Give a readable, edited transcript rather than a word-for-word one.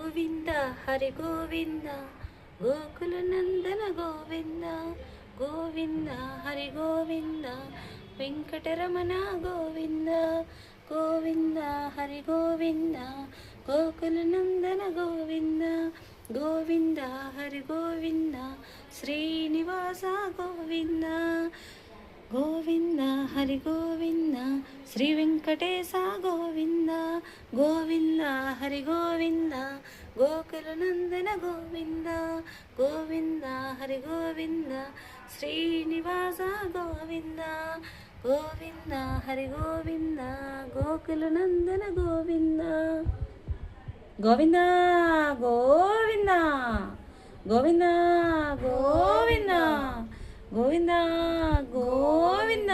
Govinda Hari Govinda Gokula Nandana Govinda Govinda Hari Govinda Venkataramana Govinda Govinda Hari Govinda Gokula Nandana Govinda Govinda Hari Govinda Srinivasa Govinda Govinda Hari Govinda Shri Venkatesha Govinda Govinda Hari Govinda Gokula Nandana Govinda Govinda Hari Govinda Srinivasa Govinda Govinda Hari Govinda Gokula Nandana Govinda Govinda Govinda Govinda Govinda Govinda Govinda